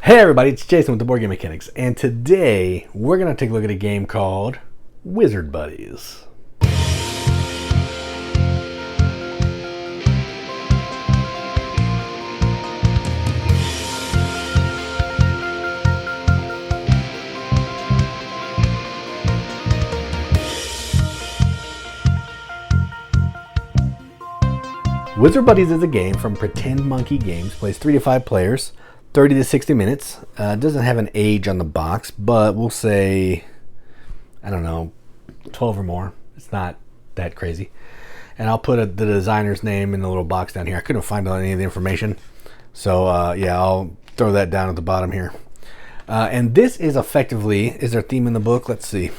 Hey everybody, it's Jason with the Boardgame Mechanics, and today we're going to take a look at a game called Wizard Buddies. Wizard Buddies is a game from Pretend Monkey Games, plays 3 to 5 players. 30 to 60 minutes. It doesn't have an age on the box, but we'll say, I don't know, 12 or more. It's not that crazy. And I'll put the designer's name in the little box down here. I couldn't find any of the information. So, yeah, I'll throw that down at the bottom here. And this is effectively, is there a theme in the book? Let's see.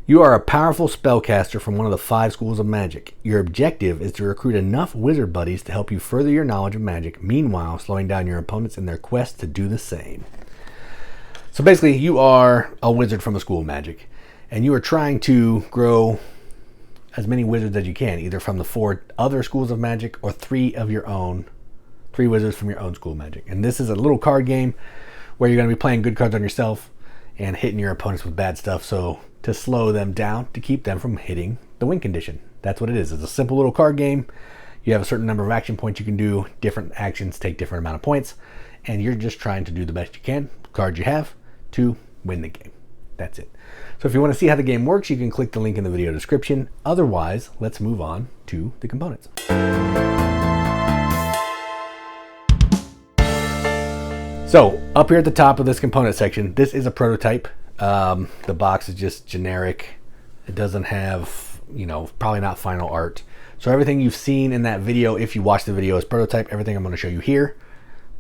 You are a powerful spellcaster from one of the 5 schools of magic. Your objective is to recruit enough wizard buddies to help you further your knowledge of magic, meanwhile slowing down your opponents in their quest to do the same. So basically, you are a wizard from a school of magic, and you are trying to grow as many wizards as you can, either from the 4 other schools of magic or 3 of your own, 3 wizards from your own school of magic. And this is a little card game where you're going to be playing good cards on yourself and hitting your opponents with bad stuff, so to slow them down, to keep them from hitting the win condition. That's what it is. It's a simple little card game. You have a certain number of action points you can do. Different actions take different amount of points, and you're just trying to do the best you can, cards you have, to win the game. That's it. So if you want to see how the game works, you can click the link in the video description. Otherwise, let's move on to the components. So up here at the top of this component section, this is a prototype. The box is just generic. It doesn't have, probably not final art. So everything you've seen in that video, if you watch the video, is prototype. Everything I'm going to show you here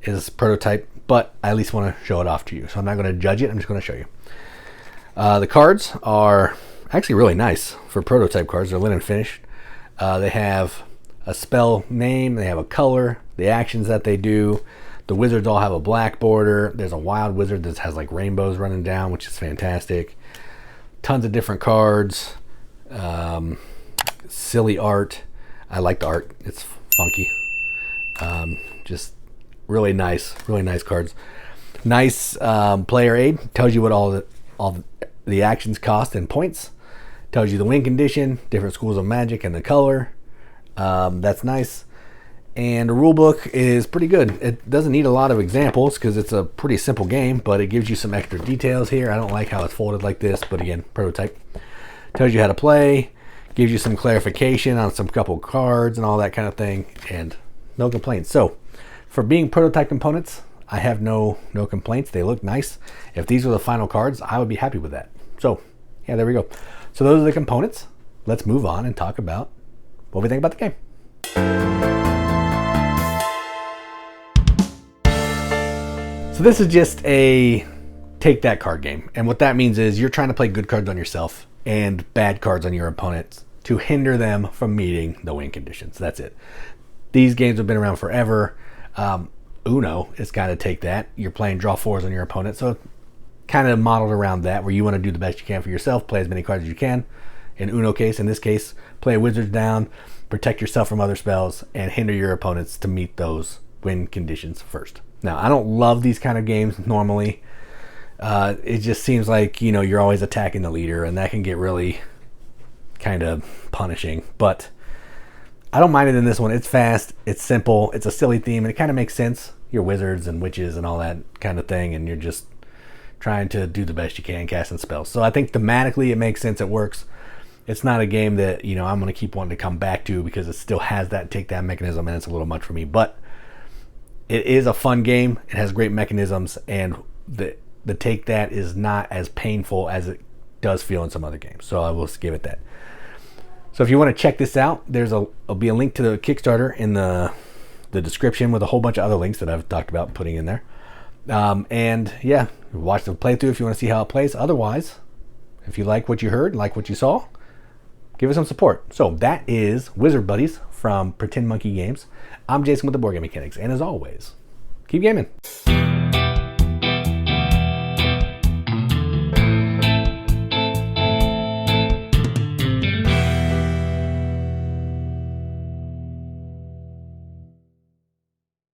is prototype, but I at least want to show it off to you. So I'm not going to judge it. I'm just going to show you. The cards are actually really nice for prototype cards. They're linen finished. They have a spell name. They have a color, the actions that they do. The wizards all have a black border. There's a wild wizard that has like rainbows running down, which is fantastic. Tons of different cards. Silly art. I like the art. It's funky. Just really nice cards. Nice player aid. Tells you what all the actions cost and points. Tells you the win condition, different schools of magic, and the color. That's nice. And the rule book is pretty good. It doesn't need a lot of examples because it's a pretty simple game, but it gives you some extra details here. I don't like how it's folded like this, but again, prototype. Tells you how to play, gives you some clarification on some couple cards and all that kind of thing, and no complaints. So for being prototype components, I have no complaints. They look nice. If these were the final cards, I would be happy with that. So yeah, there we go. So those are the components. Let's move on and talk about what we think about the game. So this is just a take that card game. And what that means is you're trying to play good cards on yourself and bad cards on your opponents to hinder them from meeting the win conditions. That's it. These games have been around forever. Uno is kind of take that. You're playing draw 4s on your opponent. So kind of modeled around that, where you want to do the best you can for yourself, play as many cards as you can. In Uno case, in this case, play wizards down, protect yourself from other spells, and hinder your opponents to meet those win conditions first. Now, I don't love these kind of games normally. It just seems like, you're always attacking the leader, and that can get really kind of punishing. But I don't mind it in this one. It's fast, it's simple, it's a silly theme, and it kind of makes sense. You're wizards and witches and all that kind of thing, and you're just trying to do the best you can, casting spells. So I think thematically it makes sense, it works. It's not a game that, I'm going to keep wanting to come back to because it still has that take that mechanism, and it's a little much for me. But it is a fun game. It has great mechanisms, and the take that is not as painful as it does feel in some other games. So I will give it that. So if you want to check this out, there'll be a link to the Kickstarter in the description with a whole bunch of other links that I've talked about putting in there. And yeah, watch the playthrough if you want to see how it plays. Otherwise, if you like what you heard, like what you saw, give us some support. So that is Wizard Buddies from Pretend Monkey Games. I'm Jason with the Boardgame Mechanics, and as always, keep gaming.